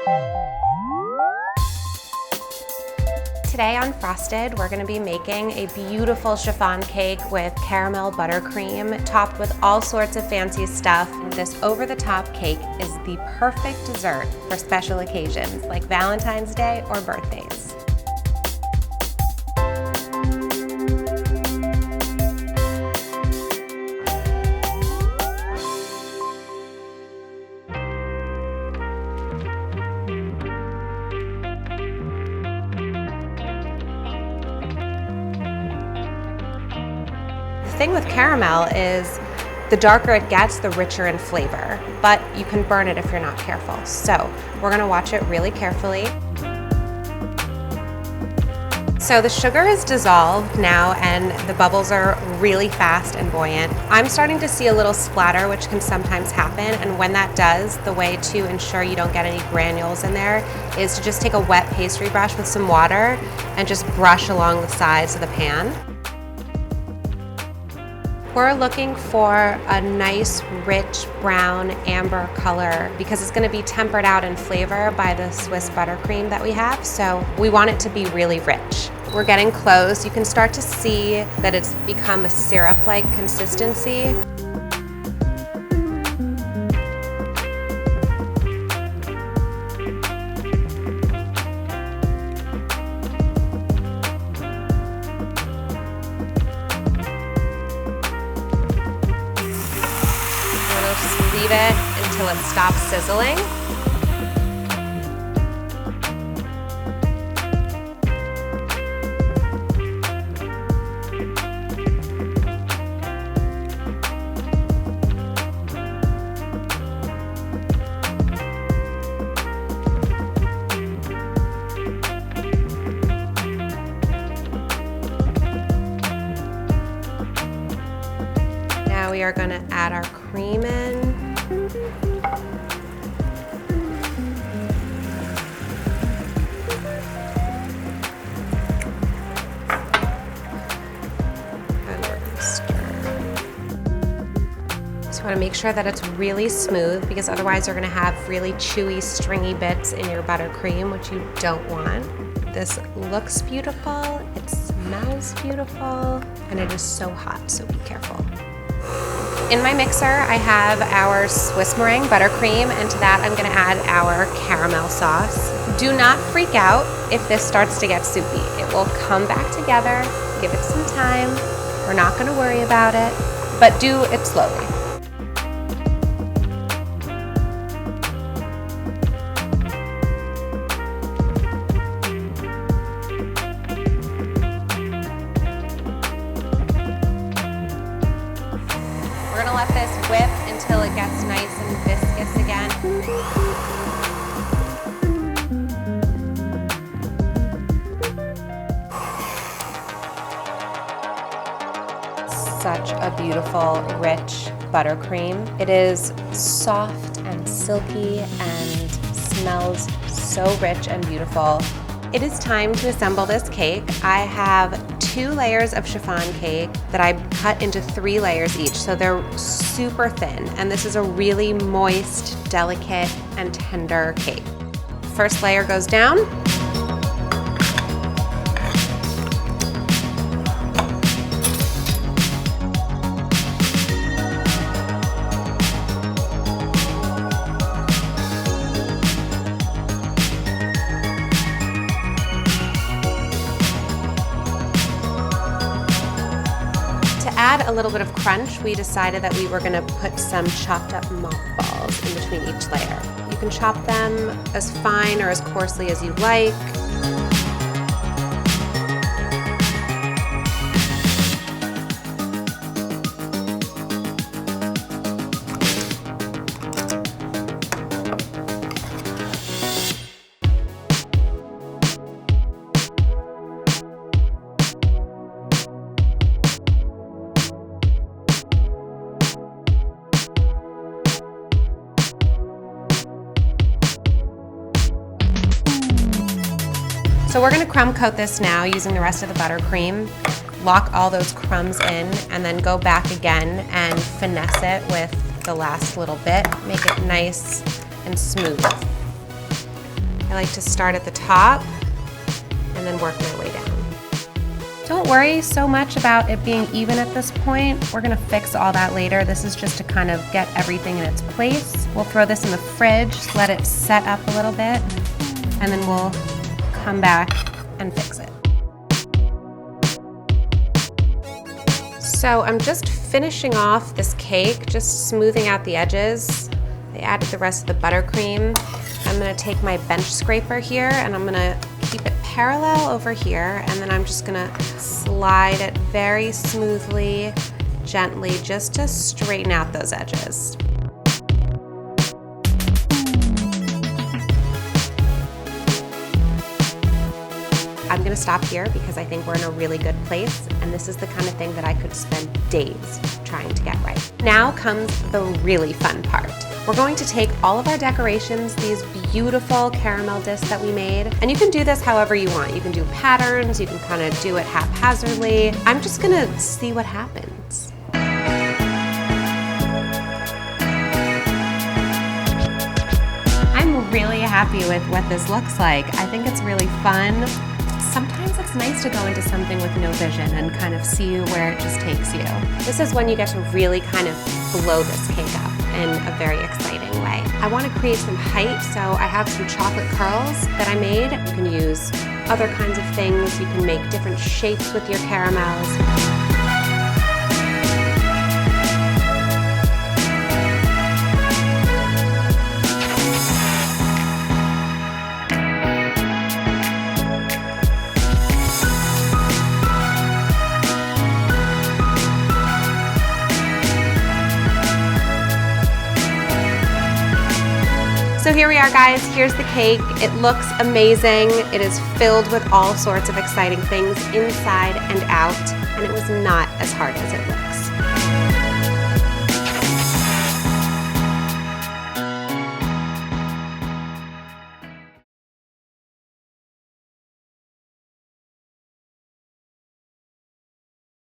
Today on Frosted, we're going to be making a beautiful chiffon cake with caramel buttercream topped with all sorts of fancy stuff. This over-the-top cake is the perfect dessert for special occasions like Valentine's Day or birthdays. The thing with caramel is the darker it gets, the richer in flavor, but you can burn it if you're not careful. So we're gonna watch it really carefully. So the sugar is dissolved now and the bubbles are really fast and buoyant. I'm starting to see a little splatter, which can sometimes happen, and when that does, the way to ensure you don't get any granules in there is to just take a wet pastry brush with some water and just brush along the sides of the pan. We're looking for a nice, rich, brown, amber color because it's going to be tempered out in flavor by the Swiss buttercream that we have, so we want it to be really rich. We're getting close. You can start to see that it's become a syrup-like consistency. Just leave it until it stops sizzling. Now we are going to add our cream in. And we're going to stir. So you want to make sure that it's really smooth because otherwise you're going to have really chewy, stringy bits in your buttercream, which you don't want. This looks beautiful, it smells beautiful, and it is so hot, so be careful. In my mixer, I have our Swiss meringue buttercream, and to that I'm going to add our caramel sauce. Do not freak out if this starts to get soupy. It will come back together. Give it some time. We're not going to worry about it, but do it slowly. We're going to let this whip until it gets nice and viscous again. Such a beautiful, rich buttercream. It is soft and silky and smells so rich and beautiful. It is time to assemble this cake. I have 2 layers of chiffon cake that I cut into 3 layers each, so they're super thin, and this is a really moist, delicate, and tender cake. First layer goes down. Add a little bit of crunch, we decided that we were going to put some chopped up malt balls in between each layer. You can chop them as fine or as coarsely as you like. So we're going to crumb coat this now using the rest of the buttercream. Lock all those crumbs in and then go back again and finesse it with the last little bit. Make it nice and smooth. I like to start at the top and then work my way down. Don't worry so much about it being even at this point. We're gonna fix all that later. This is just to kind of get everything in its place. We'll throw this in the fridge, let it set up a little bit, and then we'll come back and fix it. So I'm just finishing off this cake, just smoothing out the edges. I added the rest of the buttercream. I'm gonna take my bench scraper here and I'm gonna keep it parallel over here, and then I'm just gonna slide it very smoothly, gently, just to straighten out those edges. I'm gonna stop here because I think we're in a really good place, and this is the kind of thing that I could spend days trying to get right. Now comes the really fun part. We're going to take all of our decorations, these beautiful caramel discs that we made, and you can do this however you want. You can do patterns, you can kind of do it haphazardly. I'm just gonna see what happens. I'm really happy with what this looks like. I think it's really fun. Sometimes it's nice to go into something with no vision and kind of see where it just takes you. This is when you get to really kind of blow this cake up in a very exciting way. I want to create some height, so I have some chocolate curls that I made. You can use other kinds of things. You can make different shapes with your caramels. So here we are, guys. Here's the cake. It looks amazing. It is filled with all sorts of exciting things inside and out, and it was not as hard as it looks.